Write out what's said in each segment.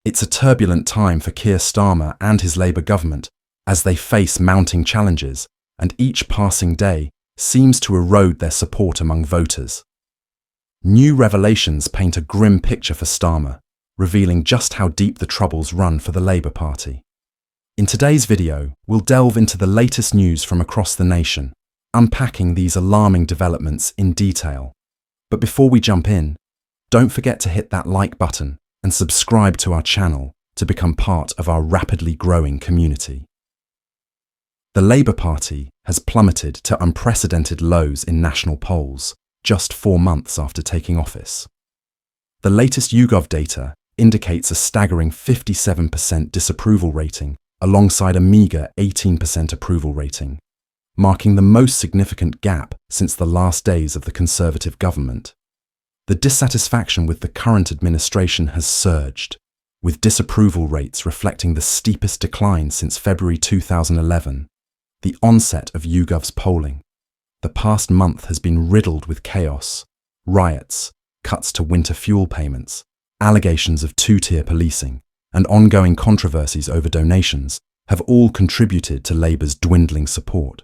It's a turbulent time for Keir Starmer and his Labour government as they face mounting challenges, and each passing day seems to erode their support among voters. New revelations paint a grim picture for Starmer, revealing just how deep the troubles run for the Labour Party. In today's video, we'll delve into the latest news from across the nation, unpacking these alarming developments in detail. But before we jump in, don't forget to hit that like button and subscribe to our channel to become part of our rapidly growing community. The Labour Party has plummeted to unprecedented lows in national polls just 4 months after taking office. The latest YouGov data indicates a staggering 57% disapproval rating alongside a meagre 18% approval rating, marking the most significant gap since the last days of the Conservative government. The dissatisfaction with the current administration has surged, with disapproval rates reflecting the steepest decline since February 2011, the onset of YouGov's polling. The past month has been riddled with chaos, riots, cuts to winter fuel payments, allegations of two-tier policing, and ongoing controversies over donations have all contributed to Labour's dwindling support.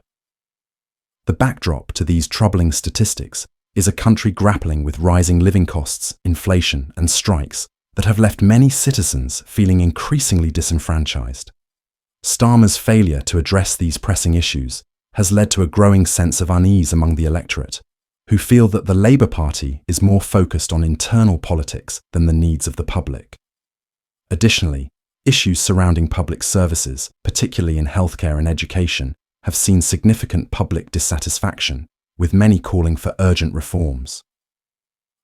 The backdrop to these troubling statistics is a country grappling with rising living costs, inflation, and strikes that have left many citizens feeling increasingly disenfranchised. Starmer's failure to address these pressing issues has led to a growing sense of unease among the electorate, who feel that the Labour Party is more focused on internal politics than the needs of the public. Additionally, issues surrounding public services, particularly in healthcare and education, have seen significant public dissatisfaction, with many calling for urgent reforms.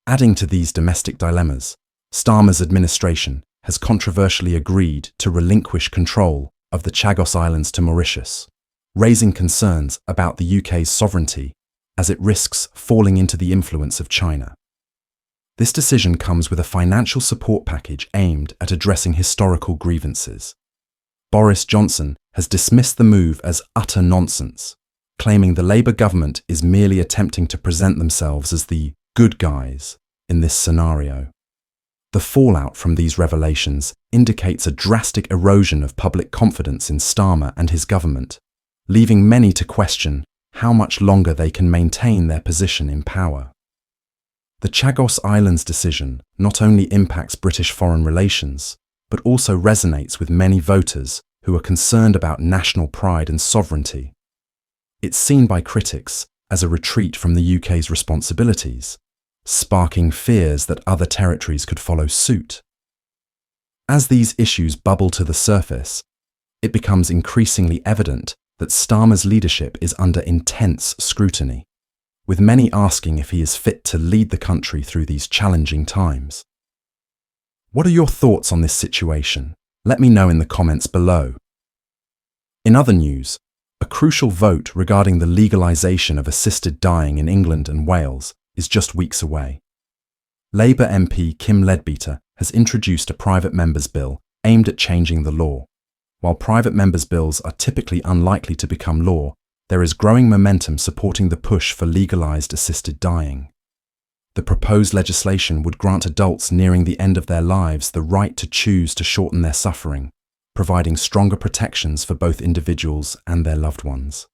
Adding to these domestic dilemmas, Starmer's administration has controversially agreed to relinquish control of the Chagos Islands to Mauritius, raising concerns about the UK's sovereignty as it risks falling into the influence of China. This decision comes with a financial support package aimed at addressing historical grievances. Boris Johnson has dismissed the move as utter nonsense, claiming the Labour government is merely attempting to present themselves as the good guys in this scenario. The fallout from these revelations indicates a drastic erosion of public confidence in Starmer and his government, leaving many to question how much longer they can maintain their position in power. The Chagos Islands decision not only impacts British foreign relations, but also resonates with many voters who are concerned about national pride and sovereignty. It's seen by critics as a retreat from the UK's responsibilities, sparking fears that other territories could follow suit. As these issues bubble to the surface, it becomes increasingly evident that Starmer's leadership is under intense scrutiny, with many asking if he is fit to lead the country through these challenging times. What are your thoughts on this situation? Let me know in the comments below. In other news, a crucial vote regarding the legalisation of assisted dying in England and Wales is just weeks away. Labour MP Kim Leadbeater has introduced a private members' bill aimed at changing the law. While private members' bills are typically unlikely to become law, there is growing momentum supporting the push for legalised assisted dying. The proposed legislation would grant adults nearing the end of their lives the right to choose to shorten their suffering, providing stronger protections for both individuals and their loved ones.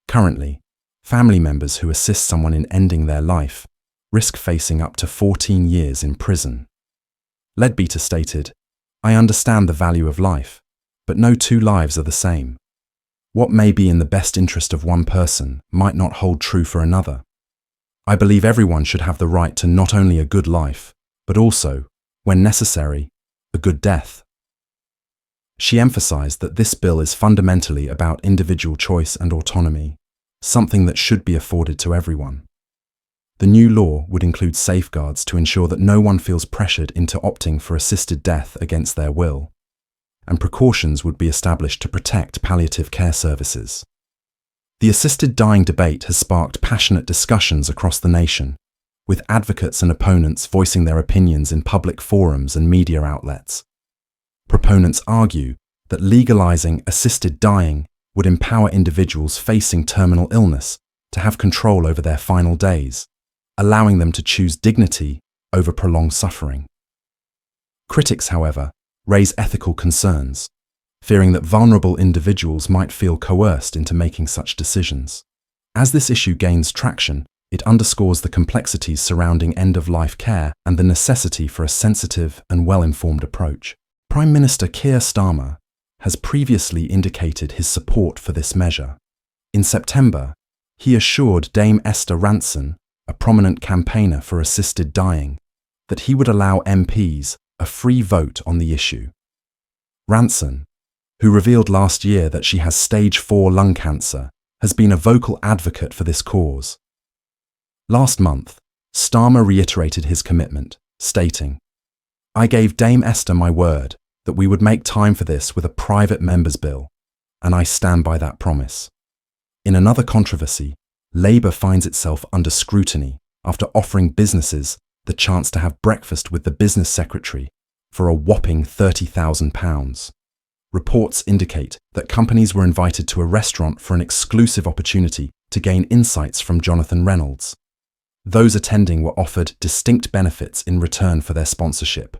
Currently, family members who assist someone in ending their life risk facing up to 14 years in prison. Leadbeater stated, "I understand the value of life, but no two lives are the same. What may be in the best interest of one person might not hold true for another. I believe everyone should have the right to not only a good life, but also, when necessary, a good death." She emphasized that this bill is fundamentally about individual choice and autonomy, something that should be afforded to everyone. The new law would include safeguards to ensure that no one feels pressured into opting for assisted death against their will, and precautions would be established to protect palliative care services. The assisted dying debate has sparked passionate discussions across the nation, with advocates and opponents voicing their opinions in public forums and media outlets. Proponents argue that legalizing assisted dying would empower individuals facing terminal illness to have control over their final days, allowing them to choose dignity over prolonged suffering. Critics, however, raise ethical concerns, fearing that vulnerable individuals might feel coerced into making such decisions. As this issue gains traction, it underscores the complexities surrounding end-of-life care and the necessity for a sensitive and well-informed approach. Prime Minister Keir Starmer has previously indicated his support for this measure. In September, he assured Dame Esther Rantzen, a prominent campaigner for assisted dying, that he would allow MPs a free vote on the issue. Rantzen, who revealed last year that she has stage 4 lung cancer, has been a vocal advocate for this cause. Last month, Starmer reiterated his commitment, stating, "I gave Dame Esther my word that we would make time for this with a private member's bill, and I stand by that promise." In another controversy, Labour finds itself under scrutiny after offering businesses the chance to have breakfast with the business secretary for a whopping £30,000. Reports indicate that companies were invited to a restaurant for an exclusive opportunity to gain insights from Jonathan Reynolds. Those attending were offered distinct benefits in return for their sponsorship,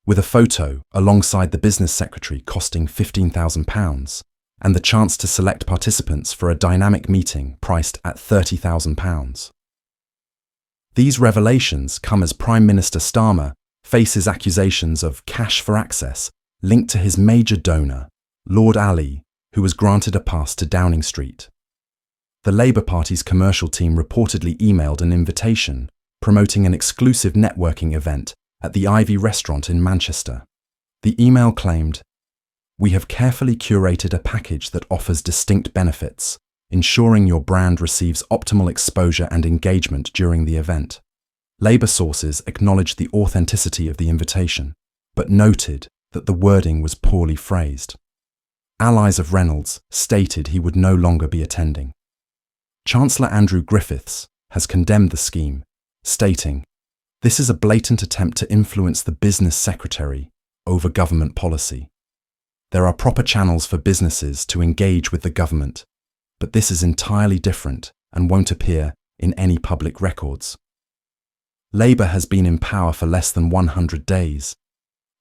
with a photo alongside the business secretary costing £15,000 and the chance to select participants for a dynamic meeting priced at £30,000. These revelations come as Prime Minister Starmer faces accusations of cash for access linked to his major donor, Lord Ali, who was granted a pass to Downing Street. The Labour Party's commercial team reportedly emailed an invitation promoting an exclusive networking event at the Ivy restaurant in Manchester. The email claimed, "We have carefully curated a package that offers distinct benefits, ensuring your brand receives optimal exposure and engagement during the event." Labour sources acknowledged the authenticity of the invitation, but noted that the wording was poorly phrased. Allies of Reynolds stated he would no longer be attending. Chancellor Andrew Griffiths has condemned the scheme, stating, "This is a blatant attempt to influence the business secretary over government policy. There are proper channels for businesses to engage with the government, but this is entirely different and won't appear in any public records." Labour has been in power for less than 100 days,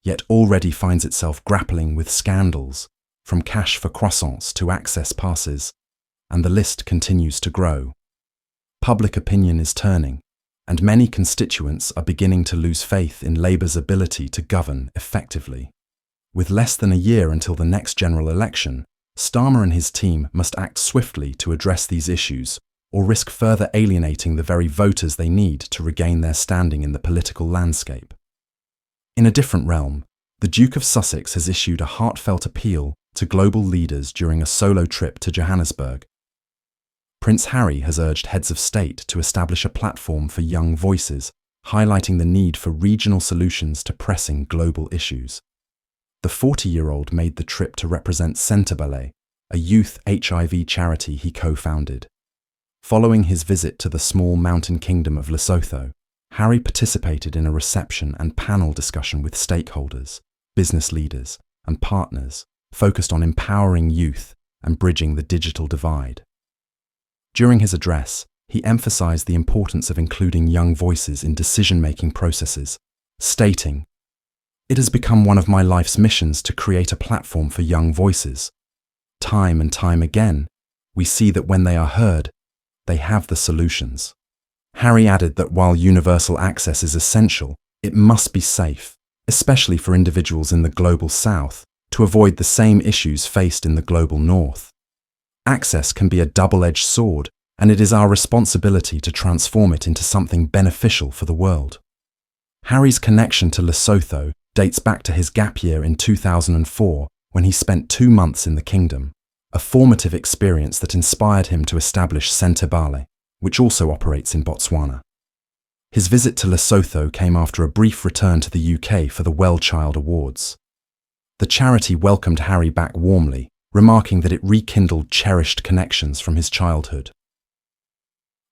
yet already finds itself grappling with scandals, from cash for croissants to access passes, and the list continues to grow. Public opinion is turning, and many constituents are beginning to lose faith in Labour's ability to govern effectively. With less than a year until the next general election, Starmer and his team must act swiftly to address these issues, or risk further alienating the very voters they need to regain their standing in the political landscape. In a different realm, the Duke of Sussex has issued a heartfelt appeal to global leaders during a solo trip to Johannesburg. Prince Harry has urged heads of state to establish a platform for young voices, highlighting the need for regional solutions to pressing global issues. The 40-year-old made the trip to represent Centrebale, a youth HIV charity he co-founded. Following his visit to the small mountain kingdom of Lesotho, Harry participated in a reception and panel discussion with stakeholders, business leaders, and partners focused on empowering youth and bridging the digital divide. During his address, he emphasized the importance of including young voices in decision-making processes, stating, "It has become one of my life's missions to create a platform for young voices. Time and time again, we see that when they are heard, they have the solutions." Harry added that while universal access is essential, it must be safe, especially for individuals in the global south, to avoid the same issues faced in the global north. Access can be a double-edged sword, and it is our responsibility to transform it into something beneficial for the world. Harry's connection to Lesotho dates back to his gap year in 2004, when he spent 2 months in the kingdom, a formative experience that inspired him to establish Centrebale, which also operates in Botswana. His visit to Lesotho came after a brief return to the UK for the Well Child Awards. The charity welcomed Harry back warmly, remarking that it rekindled cherished connections from his childhood.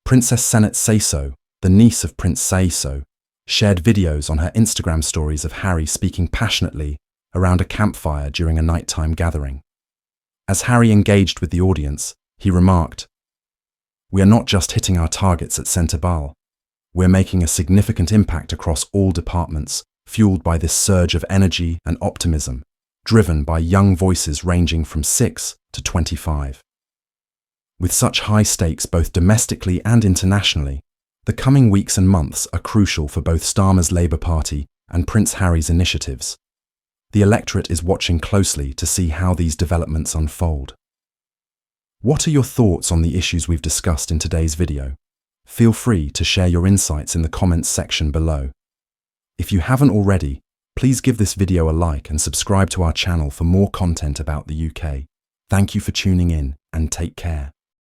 Princess Senet Seiso, the niece of Prince Seiso, shared videos on her Instagram stories of Harry speaking passionately around a campfire during a nighttime gathering. As Harry engaged with the audience, he remarked, "We are not just hitting our targets at Centrebale. We're making a significant impact across all departments, fueled by this surge of energy and optimism, driven by young voices ranging from 6 to 25. With such high stakes both domestically and internationally, the coming weeks and months are crucial for both Starmer's Labour Party and Prince Harry's initiatives. The electorate is watching closely to see how these developments unfold. What are your thoughts on the issues we've discussed in today's video? Feel free to share your insights in the comments section below. If you haven't already, please give this video a like and subscribe to our channel for more content about the UK. Thank you for tuning in and take care.